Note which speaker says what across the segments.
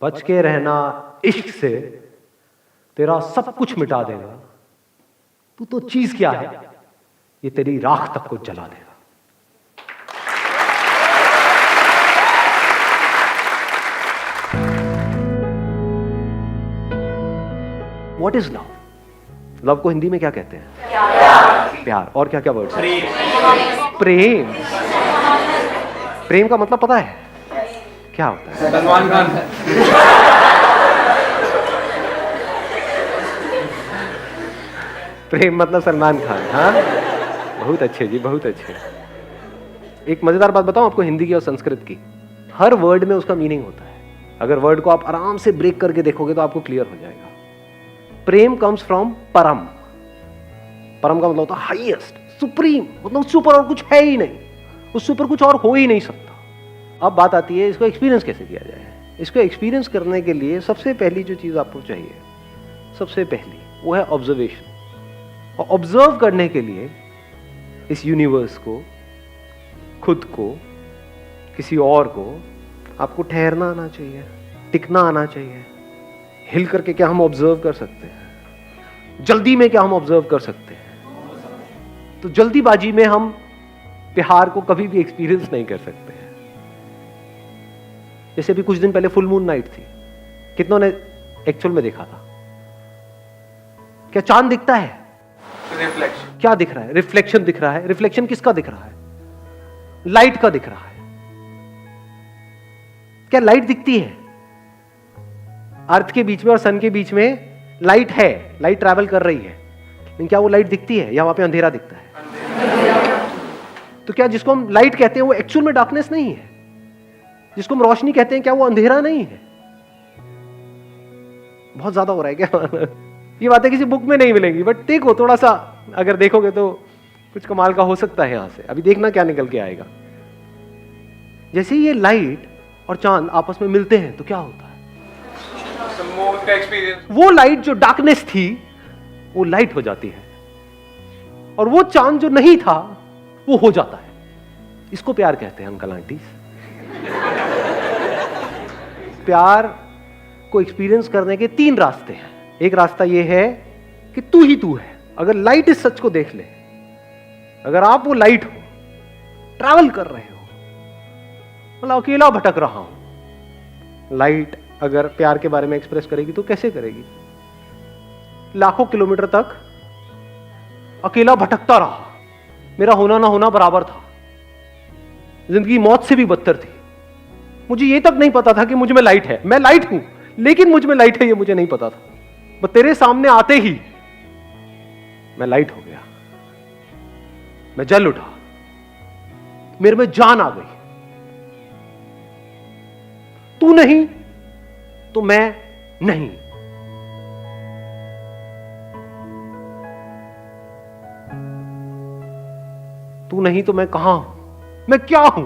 Speaker 1: बच के रहना इश्क से, तेरा सब कुछ मिटा देगा। तू तो चीज क्या है, ये तेरी राख तक को जला देगा। What is love? लव को हिंदी में क्या कहते हैं? प्यार। और क्या क्या वर्ड? प्रेम। प्रेम का मतलब पता है क्या होता है?
Speaker 2: सलमान खान।
Speaker 1: प्रेम मतलब सलमान खान। हाँ, बहुत अच्छे जी, बहुत अच्छे। एक मजेदार बात बताऊं आपको हिंदी की और संस्कृत की। हर वर्ड में उसका मीनिंग होता है। अगर वर्ड को आप आराम से ब्रेक करके देखोगे तो आपको क्लियर हो जाएगा। प्रेम कम्स फ्रॉम परम। परम का मतलब होता है हाईएस्ट, सुप्रीम, मतलब उससे ऊपर और कुछ है ही नहीं, उससे ऊपर कुछ और हो ही नहीं सकता। अब बात आती है इसको एक्सपीरियंस कैसे किया जाए। इसको एक्सपीरियंस करने के लिए सबसे पहली जो चीज आपको चाहिए, सबसे पहली वो है ऑब्जर्वेशन। और ऑब्जर्व करने के लिए इस यूनिवर्स को, खुद को, किसी और को, आपको ठहरना आना चाहिए, टिकना आना चाहिए। हिल करके क्या हम ऑब्जर्व कर सकते हैं? जल्दी में क्या हम ऑब्जर्व कर सकते हैं? तो जल्दीबाजी में हम प्यार को कभी भी एक्सपीरियंस नहीं कर सकते हैं। जैसे अभी कुछ दिन पहले फुल मून नाइट थी, कितनों ने एक्चुअल में देखा था? क्या चांद दिखता है?
Speaker 2: रिफ्लेक्शन।
Speaker 1: क्या दिख रहा है? रिफ्लेक्शन दिख रहा है। रिफ्लेक्शन किसका दिख रहा है? लाइट का दिख रहा है। क्या लाइट दिखती है? अर्थ के बीच में और सन के बीच में लाइट है, लाइट ट्रैवल कर रही है, लेकिन क्या वो लाइट दिखती है या वहां पे अंधेरा दिखता है? तो क्या जिसको हम लाइट कहते हैं वो एक्चुअल में डार्कनेस नहीं है? जिसको हम रोशनी कहते हैं क्या वो अंधेरा नहीं है? बहुत ज्यादा हो रहा है क्या? ये बातें किसी बुक में नहीं मिलेंगी, बट देखो थोड़ा सा अगर देखोगे तो कुछ कमाल का हो सकता है यहां से। अभी देखना क्या निकल के आएगा। जैसे ये लाइट और चांद आपस में मिलते हैं तो क्या होता है?
Speaker 2: का एक्सपीरियंस।
Speaker 1: वो लाइट जो डार्कनेस थी वो लाइट हो जाती है, और वो चांद जो नहीं था वो हो जाता है। इसको प्यार कहते हैं अंकल आंटी। प्यार को एक्सपीरियंस करने के 3 रास्ते हैं। एक रास्ता ये है कि तू ही तू है। अगर लाइट इस सच को देख ले, अगर आप वो लाइट हो, ट्रैवल कर रहे हो, मतलब अकेला भटक रहा हूं, लाइट अगर प्यार के बारे में एक्सप्रेस करेगी तो कैसे करेगी? लाखों किलोमीटर तक अकेला भटकता रहा, मेरा होना ना होना बराबर था, जिंदगी मौत से भी बदतर थी। मुझे ये तक नहीं पता था कि मुझ में लाइट है। मैं लाइट हूं लेकिन मुझ में लाइट है ये मुझे नहीं पता था। बस तेरे सामने आते ही मैं लाइट हो गया, मैं जल उठा, मेरे में जान आ गई। तू नहीं तो मैं नहीं। तू नहीं तो मैं कहां हूं? मैं क्या हूं?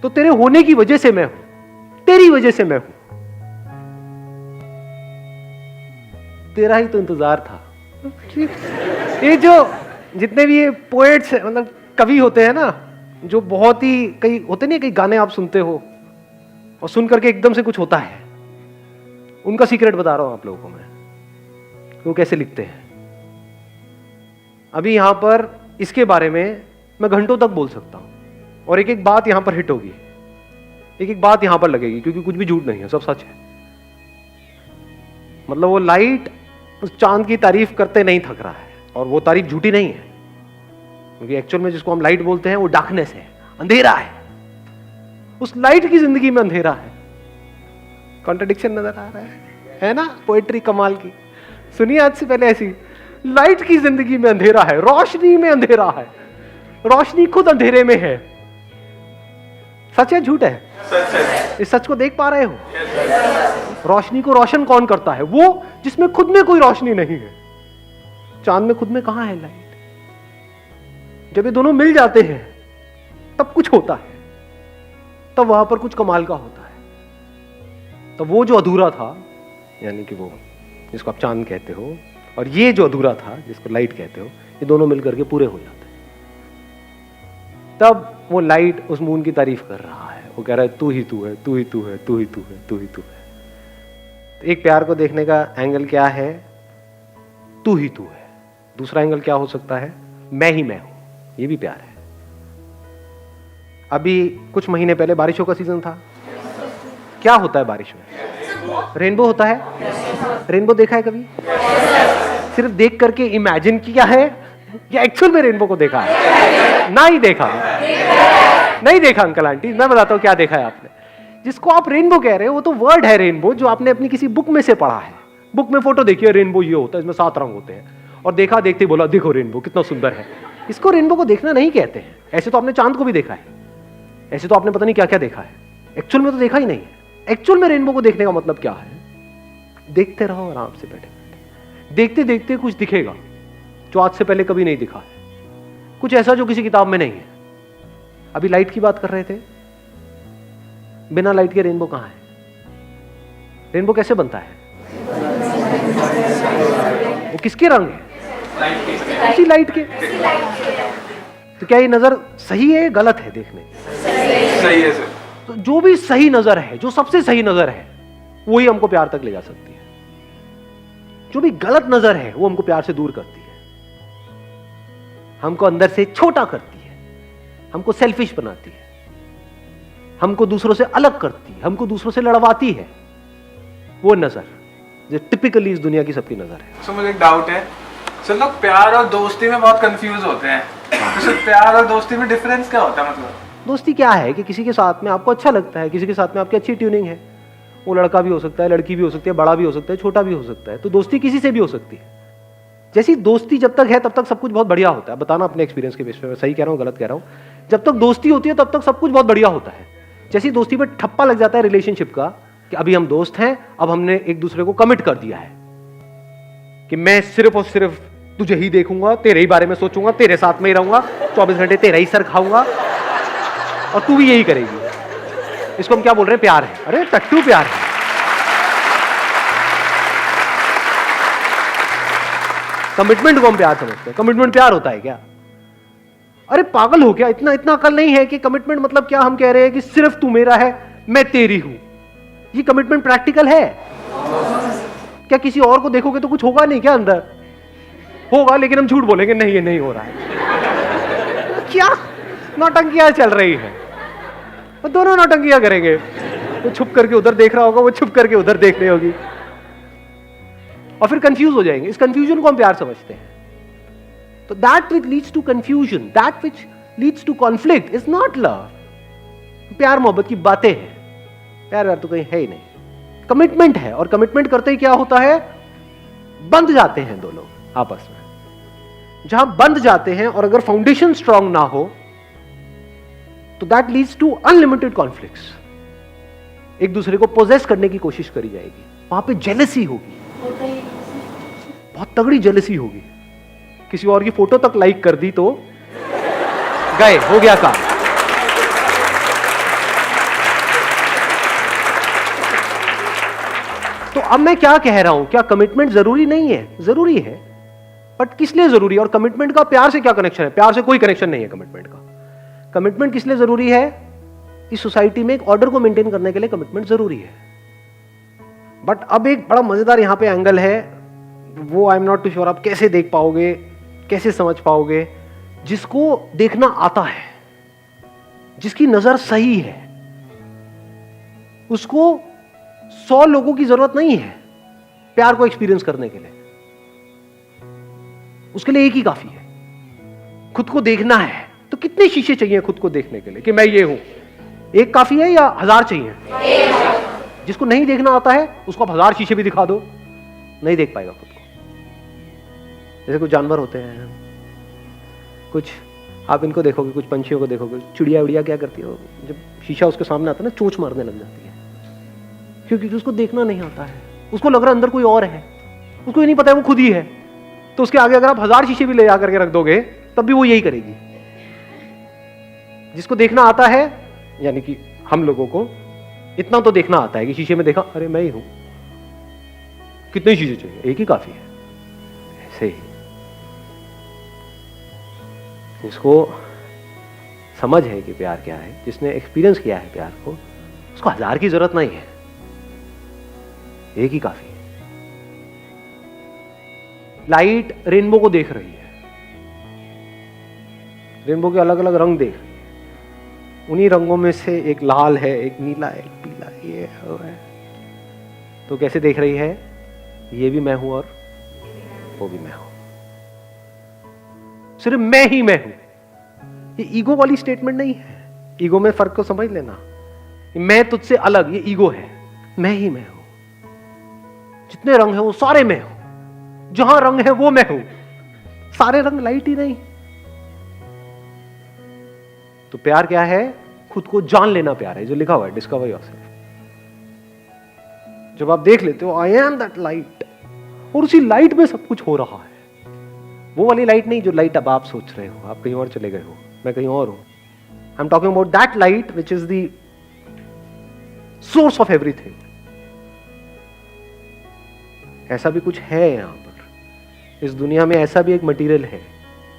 Speaker 1: तो तेरे होने की वजह से मैं हूं, तेरी वजह से मैं हूं। तेरा ही तो इंतजार था। ये जो जितने भी ये पोएट्स मतलब कवि होते हैं ना, जो बहुत ही कई होते नहीं, कई गाने आप सुनते हो और सुन करके एकदम से कुछ होता है, उनका सीक्रेट बता रहा हूं आप लोगों को मैं, वो कैसे लिखते हैं। अभी यहां पर इसके बारे में मैं घंटों तक बोल सकता हूं और एक एक बात यहां पर हिट होगी, एक एक बात यहां पर लगेगी, क्योंकि कुछ भी झूठ नहीं है, सब सच है। मतलब वो लाइट उस चांद की तारीफ करते नहीं थक रहा है, और वो तारीफ झूठी नहीं है, क्योंकि एक्चुअल में जिसको हम लाइट बोलते हैं वो डार्कनेस है, अंधेरा है। उस लाइट की जिंदगी में अंधेरा है। कॉन्ट्रडिक्शन नजर आ रहा है ना? पोएट्री कमाल की। सुनिए आज से पहले ऐसी, लाइट की जिंदगी में अंधेरा है, रोशनी में अंधेरा है, रोशनी खुद अंधेरे में है। सच है झूठ है?
Speaker 2: सच है।
Speaker 1: इस सच को देख पा रहे हो? रोशनी को रोशन कौन करता है? वो जिसमें खुद में कोई रोशनी नहीं है। चांद में खुद में कहां है लाइट? जब ये दोनों मिल जाते हैं तब कुछ होता है, तब वहां पर कुछ कमाल का होता है। तब वो जो अधूरा था, यानी कि वो जिसको आप चांद कहते हो, और ये जो अधूरा था जिसको लाइट कहते हो, ये दोनों मिलकर के पूरे हो जाते हैं। तब वो लाइट उस मून की तारीफ कर रहा है, वो कह रहा है तू ही तू है, तू ही तू है, तू ही तू है, तू ही तू है। तो एक प्यार को देखने का एंगल क्या है? तू ही तू है। दूसरा एंगल क्या हो सकता है? मैं ही मैं हूं। ये भी प्यार है। अभी कुछ महीने पहले बारिशों का सीजन था। क्या होता है बारिश में? रेनबो होता है। रेनबो देखा है कभी? सिर्फ देख करके इमेजिन किया है या एक्चुअल में रेनबो को देखा है? ना ही देखा। नहीं देखा अंकल आंटी, मैं बताता हूं क्या देखा है आपने। जिसको आप रेनबो कह रहे हो वो तो वर्ड है रेनबो, जो आपने अपनी किसी बुक में से पढ़ा है। बुक में फोटो देखी है, रेनबो ये होता है, इसमें 7 रंग होते हैं, और देखा देखते बोला देखो रेनबो कितना सुंदर है। इसको रेनबो को देखना नहीं कहते हैं। ऐसे तो आपने चांद को भी देखा है, ऐसे तो आपने पता नहीं क्या क्या देखा है, एक्चुअल में तो देखा ही नहीं है। एक्चुअल में रेनबो को देखने का मतलब क्या है? देखते रहो आराम से बैठे बैठे, देखते देखते कुछ दिखेगा जो आज से पहले कभी नहीं दिखा है, कुछ ऐसा जो किसी किताब में नहीं है। अभी लाइट की बात कर रहे थे, बिना लाइट के रेनबो कहां है? रेनबो कैसे बनता है? वो किसके रंग है? उसी लाइट के। तो क्या ये नजर सही है, गलत है? देखने
Speaker 2: सही है सर।
Speaker 1: तो जो भी सही नजर है, जो सबसे सही नजर है, वही हमको प्यार तक ले जा सकती है। जो भी गलत नजर है वो हमको प्यार से दूर करती है, हमको अंदर से छोटा करती है, हमको सेल्फिश बनाती है, हमको दूसरों से अलग करती है, हमको दूसरों से लड़वाती है। वो नजर जो टिपिकली इस दुनिया की सबकी नजर है।
Speaker 2: सर मुझे एक डाउट है सर, लोग प्यार और दोस्ती में बहुत कंफ्यूज होते हैं। तो सर प्यार और दोस्ती में डिफरेंस क्या होता है? मतलब
Speaker 1: दोस्ती क्या है कि किसी के साथ में आपको अच्छा लगता है, किसी के साथ में आपकी अच्छी ट्यूनिंग है। वो लड़का भी हो सकता है, लड़की भी हो सकती है, बड़ा भी हो सकता है, छोटा भी हो सकता है। तो दोस्ती किसी से भी हो सकती है। जैसी दोस्ती जब तक है तब तक सब कुछ बहुत बढ़िया होता है। बताना अपने एक्सपीरियंस के बेस पे, सही कह रहा हूँ गलत कह रहा हूँ। जब तक दोस्ती होती है तब तक सब कुछ बहुत बढ़िया होता है। जैसी दोस्ती पे ठप्पा लग जाता है रिलेशनशिप का कि अभी हम दोस्त हैं, अब हमने एक दूसरे को कमिट कर दिया है कि मैं सिर्फ और सिर्फ तुझे ही देखूंगा, तेरे ही बारे में सोचूंगा, तेरे साथ में ही रहूंगा, 24 घंटे तेरा ही सर खाऊंगा और तू भी यही करेगी। इसको हम क्या बोल रहे हैं? प्यार है। अरे टट्टू प्यार है। कमिटमेंट को हम प्यार समझते हैं। कमिटमेंट प्यार होता है क्या? अरे पागल हो क्या? इतना इतना अकल नहीं है कि कमिटमेंट मतलब क्या? हम कह रहे हैं कि सिर्फ तू मेरा है, मैं तेरी हूं। ये कमिटमेंट प्रैक्टिकल है क्या? किसी और को देखोगे तो कुछ होगा नहीं क्या? अंदर होगा, लेकिन हम झूठ बोलेंगे नहीं ये नहीं हो रहा है। क्या नौटंकियां चल रही है? वो दोनों नौटंकियां करेंगे। वो छुप करके उधर देख रहा होगा, वो छुप करके उधर देख रही होगी, और फिर कंफ्यूज हो जाएंगे। इस कंफ्यूजन को हम प्यार समझते हैं। तो that which leads to confusion, that which leads to conflict is not love. प्यार मोहब्बत की बातें हैं, प्यार व्यार तो कहीं है ही नहीं। कमिटमेंट है, और कमिटमेंट करते ही क्या होता है? बंध जाते हैं दो लोग आपस में। जहां बंध जाते हैं और अगर फाउंडेशन स्ट्रांग ना हो तो that leads to unlimited conflicts. एक दूसरे को पोजेस करने की कोशिश करी जाएगी, वहां पे जेलसी होगी, बहुत तगड़ी जेलसी होगी। किसी और की फोटो तक लाइक कर दी तो गए, हो गया काम। तो अब मैं क्या कह रहा हूं? क्या कमिटमेंट जरूरी नहीं है? जरूरी है, बट किस लिए जरूरी है? और कमिटमेंट का प्यार से क्या कनेक्शन है? प्यार से कोई कनेक्शन नहीं है कमिटमेंट का। कमिटमेंट किस लिए जरूरी है? इस सोसाइटी में एक ऑर्डर को मेंटेन करने के लिए कमिटमेंट जरूरी है। बट अब एक बड़ा मजेदार यहां पे एंगल है, वो I am not too sure आप कैसे देख पाओगे, कैसे समझ पाओगे। जिसको देखना आता है, जिसकी नजर सही है, उसको 100 लोगों की जरूरत नहीं है प्यार को एक्सपीरियंस करने के लिए। उसके लिए एक ही काफी है। खुद को देखना है तो कितने शीशे चाहिए खुद को देखने के लिए कि मैं ये हूं? एक काफी है या 1000 चाहिए? जिसको नहीं देखना आता है उसको आप 1000 शीशे भी दिखा दो, नहीं देख पाएगा खुद को। जैसे कुछ जानवर होते हैं, कुछ आप इनको देखोगे, कुछ पंछियों को देखोगे, चिड़िया उड़िया क्या करती है, जब शीशा उसके सामने आता है ना, चोंच मारने लग जाती है, क्योंकि उसको देखना नहीं आता है। उसको लग रहा है अंदर कोई और है, उसको ये नहीं पता है वो खुद ही है। तो उसके आगे अगर आप 1000 शीशे भी ले जाकर के रख दोगे तब भी वो यही करेगी। जिसको देखना आता है, यानी कि हम लोगों को इतना तो देखना आता है कि शीशे में देखा, अरे मैं ही हूं, कितने शीशे चाहिए? एक ही काफी है। ऐसे ही जिसको समझ है कि प्यार क्या है, जिसने एक्सपीरियंस किया है प्यार को, उसको 1000 की जरूरत नहीं है, एक ही काफी है। लाइट रेनबो को देख रही है, रेनबो के अलग अलग रंग देख रही है, उन्हीं रंगों में से एक लाल है, एक नीला है, एक पीला है, ये है। तो कैसे देख रही है, ये भी मैं हूं और वो भी मैं हूं, सिर्फ मैं ही मैं हूं। ये ईगो वाली स्टेटमेंट नहीं है, ईगो में फर्क को समझ लेना। मैं तुझसे अलग, ये ईगो है। मैं ही मैं हूं, जितने रंग हैं वो सारे मैं हूं, जहां रंग है वो मैं हूं, सारे रंग लाइट ही नहीं। तो प्यार क्या है, खुद को जान लेना प्यार है, जो लिखा हुआ है डिस्कवर योरसेल्फ। जब आप देख लेते हो आई एम दैट लाइट, और उसी लाइट में सब कुछ हो रहा है, वो वाली लाइट नहीं जो लाइट अब आप सोच रहे हो, आप कहीं और चले गए हो, मैं कहीं और हूं। I am talking about that light which is the source of everything. ऐसा भी कुछ है यहां पर, इस दुनिया में ऐसा भी एक मटेरियल है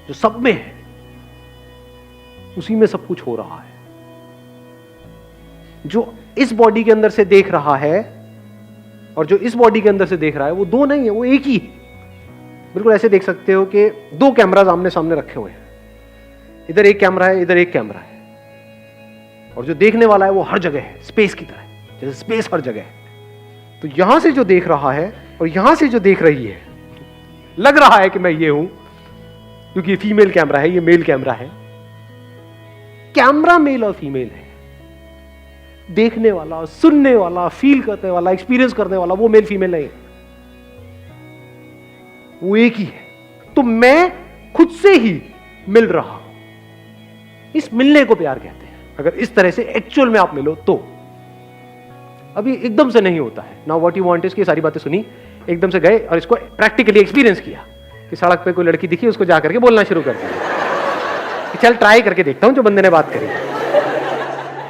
Speaker 1: जो सब में है, उसी में सब कुछ हो रहा है। जो इस बॉडी के अंदर से देख रहा है और जो इस बॉडी के अंदर से देख रहा है, वो दो नहीं है, वो एक ही है। बिल्कुल ऐसे देख सकते हो कि दो कैमराज आमने सामने रखे हुए हैं, इधर एक कैमरा है, इधर एक कैमरा है, और जो देखने वाला है वो हर जगह है, स्पेस की तरह, जैसे स्पेस हर जगह है। तो यहां से जो देख रहा है और यहां से जो देख रही है, लग रहा है कि मैं ये हूं, क्योंकि ये फीमेल कैमरा है, ये मेल कैमरा है। कैमरा मेल और फीमेल है, देखने वाला, सुनने वाला, फील करने वाला, एक्सपीरियंस करने वाला वो मेल फीमेल नहीं, वो एक ही है। तो मैं खुद से ही मिल रहा हूं, इस मिलने को प्यार कहते हैं। अगर इस तरह से एक्चुअल में आप मिलो तो, अभी एकदम से नहीं होता है। Now what you want is की सारी बातें सुनी, एकदम से गए और इसको प्रैक्टिकली एक्सपीरियंस किया कि सड़क पे कोई लड़की दिखी, उसको जाकर के बोलना शुरू कर दिया कि चल ट्राई करके देखता हूं जो बंदे ने बात करी,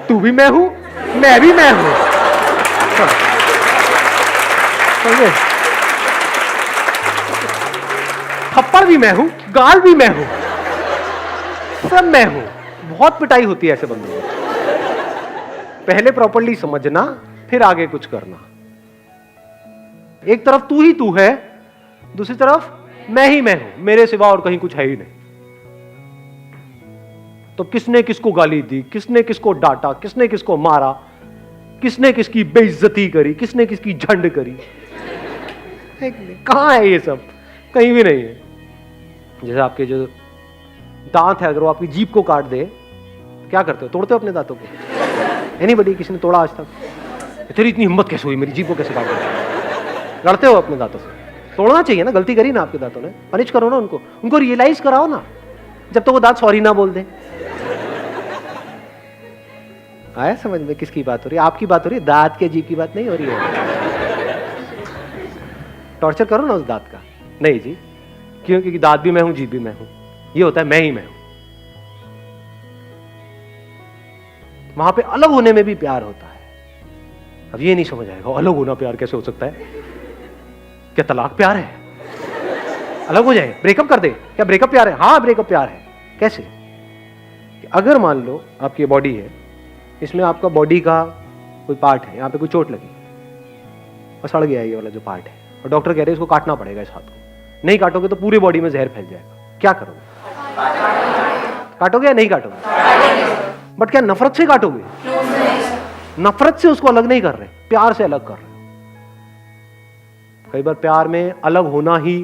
Speaker 1: तू भी मैं हूं, मैं भी मैं हूं। थप्पड़ भी मैं हूं, गाल भी मैं हूं, सब मैं हूं। बहुत पिटाई होती है ऐसे बंदों को। पहले प्रॉपर्ली समझना, फिर आगे कुछ करना। एक तरफ तू ही तू है, दूसरी तरफ मैं ही मैं हूं, मेरे सिवा और कहीं कुछ है ही नहीं। तो किसने किसको गाली दी, किसने किसको डांटा, किसने किसको मारा, किसने किसकी बेइज्जती करी, किसने किसकी झंड करी, कहां है ये सब? कहीं भी नहीं है। जैसे आपके जो दांत है, अगर वो आपकी जीभ को काट दे, क्या करते हो? तोड़ते हो अपने दांतों को? एनीबॉडी, किसी ने तोड़ा आज तक? तेरी इतनी हिम्मत कैसे हुई, मेरी जीभ को कैसे काट दिया? लड़ते हो अपने दांतों से? तोड़ना चाहिए ना, गलती करी ना आपके दांतों ने, पनिश करो ना उनको रियलाइज कराओ ना, जब तक वो दांत सॉरी ना बोल दे। आया समझ में किसकी बात हो रही है? आपकी बात हो रही है, दांत के जीभ की बात नहीं हो रही है। टॉर्चर करो ना उस दांत का। नहीं जी, क्यों? क्योंकि दांत भी मैं हूं, जीभ भी मैं हूं, ये होता है मैं ही मैं हूं। वहां पे अलग होने में भी प्यार होता है। अब ये नहीं समझ आएगा, अलग होना प्यार कैसे हो सकता है? क्या तलाक प्यार है? अलग हो जाए, ब्रेकअप कर दे, क्या ब्रेकअप प्यार है? हाँ ब्रेकअप प्यार है। कैसे? अगर मान लो आपकी बॉडी है, इसमें आपका बॉडी का कोई पार्ट है, यहाँ पे कोई चोट लगी और सड़ गया ये वाला जो पार्ट है, और डॉक्टर कह रहे हैं इसको काटना पड़ेगा इस हाथ को, नहीं काटोगे तो पूरी बॉडी में जहर फैल जाएगा, क्या करोगे? काटोगे या नहीं काटोगे? बट क्या नफरत से काटोगे? नफरत से उसको अलग नहीं कर रहे, प्यार से अलग कर रहे। कई बार प्यार में अलग होना ही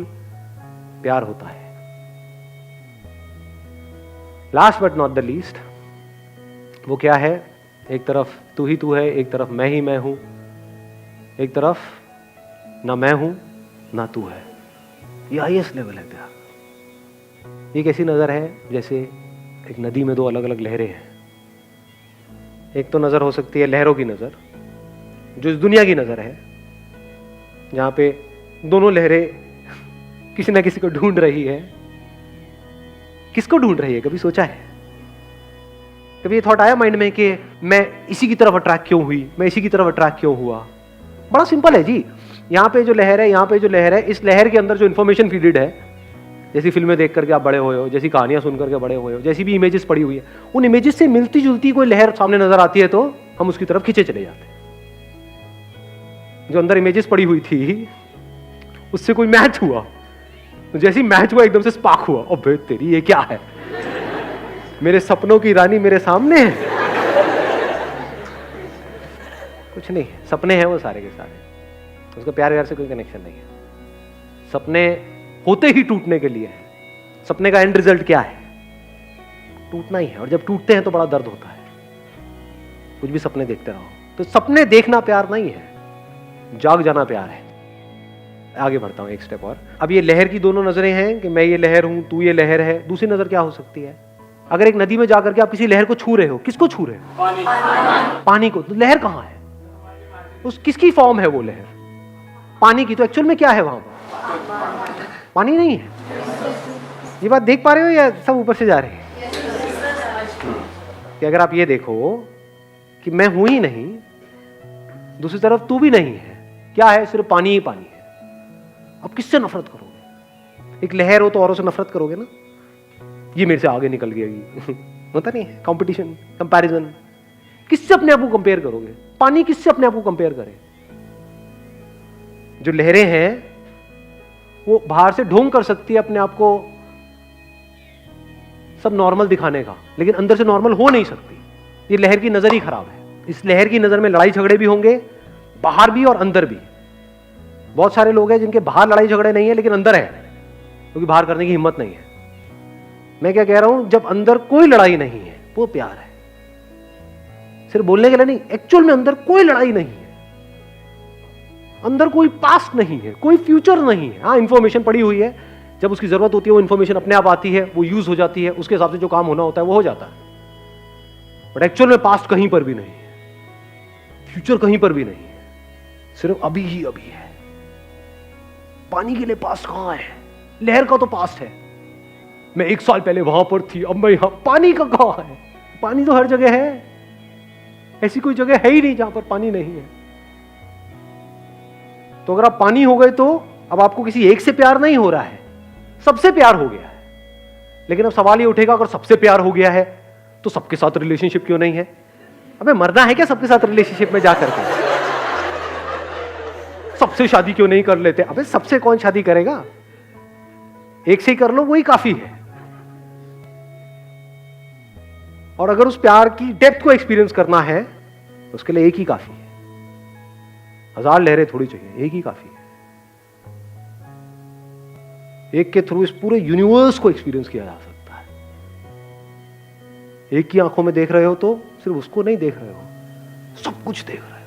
Speaker 1: प्यार होता है। Last but not the least, वो क्या है? एक तरफ तू ही तू है, एक तरफ मैं ही मैं हूं, एक तरफ ना मैं हूं ना तू है। ये हाईएस्ट लेवल है प्यार। ये कैसी नजर है? जैसे एक नदी में दो अलग अलग लहरें हैं। एक तो नजर हो सकती है लहरों की नजर, जो इस दुनिया की नजर है, जहां पे दोनों लहरें किसी ना किसी को ढूंढ रही है। किसको ढूंढ रही है? कभी सोचा है? कभी ये थॉट आया माइंड में कि मैं इसी की तरफ अट्रैक्ट क्यों हुई, मैं इसी की तरफ अट्रैक्ट क्यों हुआ? बड़ा सिंपल है जी। यहाँ पे जो लहर है, यहाँ पे जो लहर है, इस लहर के अंदर जो इंफॉर्मेशन फीडेड है, जैसी फिल्में देख करके आप बड़े हुए हो, जैसी कहानियां सुन करके बड़े हुए हो, जैसी भी इमेजेस पड़ी हुई है, उन इमेजेस से मिलती जुलती कोई लहर सामने नजर आती है तो हम उसकी तरफ खींचे चले जाते हैं। जो अंदर इमेजेस पड़ी हुई थी उससे कोई मैच हुआ, तो जैसी मैच हुआ एकदम से स्पार्क हुआ, अबे तेरी ये क्या है, मेरे सपनों की रानी मेरे सामने है। कुछ नहीं, सपने हैं वो सारे के सारे, उसका प्यार व्यार से कोई कनेक्शन नहीं है। सपने होते ही टूटने के लिए है। सपने का एंड रिजल्ट क्या है? टूटना ही है, और जब टूटते हैं तो बड़ा दर्द होता है। कुछ भी सपने देखते रहो, तो सपने देखना प्यार नहीं है, जाग जाना प्यार है। आगे बढ़ता हूं एक स्टेप और। अब ये लहर की दोनों नजरें हैं कि मैं ये लहर हूं, तू ये लहर है। दूसरी नजर क्या हो सकती है? अगर एक नदी में जाकर के आप किसी लहर को छू रहे हो, किसको छू रहे हो? पानी को। तो लहर कहां है? उस किसकी फॉर्म है वो लहर? पानी की। तो एक्चुअल में क्या है वहां पर? पानी नहीं है। ये बात देख पा रहे हो या सब ऊपर से जा रहे हैं? कि अगर आप ये देखो कि मैं हूं ही नहीं, दूसरी तरफ तू भी नहीं है, क्या है? सिर्फ पानी ही पानी है। अब किससे नफरत करोगे? एक लहर हो तो औरों से नफरत करोगे ना, ये मेरे से आगे निकल गई। होता नहीं है कंपटीशन, कंपैरिजन। किससे अपने आप को कंपेयर करोगे? पानी किससे अपने आप को कंपेयर करे? जो लहरें हैं वो बाहर से ढोंग कर सकती है अपने आप को सब नॉर्मल दिखाने का, लेकिन अंदर से नॉर्मल हो नहीं सकती। ये लहर की नजर ही खराब है। इस लहर की नजर में लड़ाई झगड़े भी होंगे, बाहर भी और अंदर भी। बहुत सारे लोग हैं जिनके बाहर लड़ाई झगड़े नहीं है लेकिन अंदर है, क्योंकि बाहर करने की हिम्मत नहीं है। मैं क्या कह रहा हूं, जब अंदर कोई लड़ाई नहीं है वो प्यार है। सिर्फ बोलने के लिए नहीं, एक्चुअल में अंदर कोई लड़ाई नहीं है, अंदर कोई पास्ट नहीं है, कोई फ्यूचर नहीं है। हाँ, इंफॉर्मेशन पड़ी हुई है, जब उसकी जरूरत होती है वो इंफॉर्मेशन अपने आप आती है, वो यूज हो जाती है, उसके हिसाब से जो काम होना होता है वो हो जाता है। बट एक्चुअल में पास्ट कहीं पर भी नहीं है, फ्यूचर कहीं पर भी नहीं है, सिर्फ अभी ही अभी है। पानी के लिए पास्ट कहां है? लहर का तो पास्ट है, मैं 1 साल पहले वहां पर थी, अब मैं यहां। पानी का कहां है? पानी तो हर जगह है, ऐसी कोई जगह है ही नहीं जहां पर पानी नहीं है। तो अगर आप पानी हो गए तो अब आपको किसी एक से प्यार नहीं हो रहा है, सबसे प्यार हो गया है। लेकिन अब सवाल ये उठेगा, अगर सबसे प्यार हो गया है तो सबके साथ रिलेशनशिप क्यों नहीं है? अबे मरना है क्या सबके साथ रिलेशनशिप में जाकर के? सबसे शादी क्यों नहीं कर लेते? अबे सबसे कौन शादी करेगा? एक से ही कर लो, वही काफी है। और अगर उस प्यार की डेप्थ को एक्सपीरियंस करना है तो उसके लिए एक ही काफी है। 1000 लहरें थोड़ी चाहिए, एक ही काफी है। एक के थ्रू इस पूरे यूनिवर्स को एक्सपीरियंस किया जा सकता है। एक की आंखों में देख रहे हो तो सिर्फ उसको नहीं देख रहे हो, सब कुछ देख रहे हो।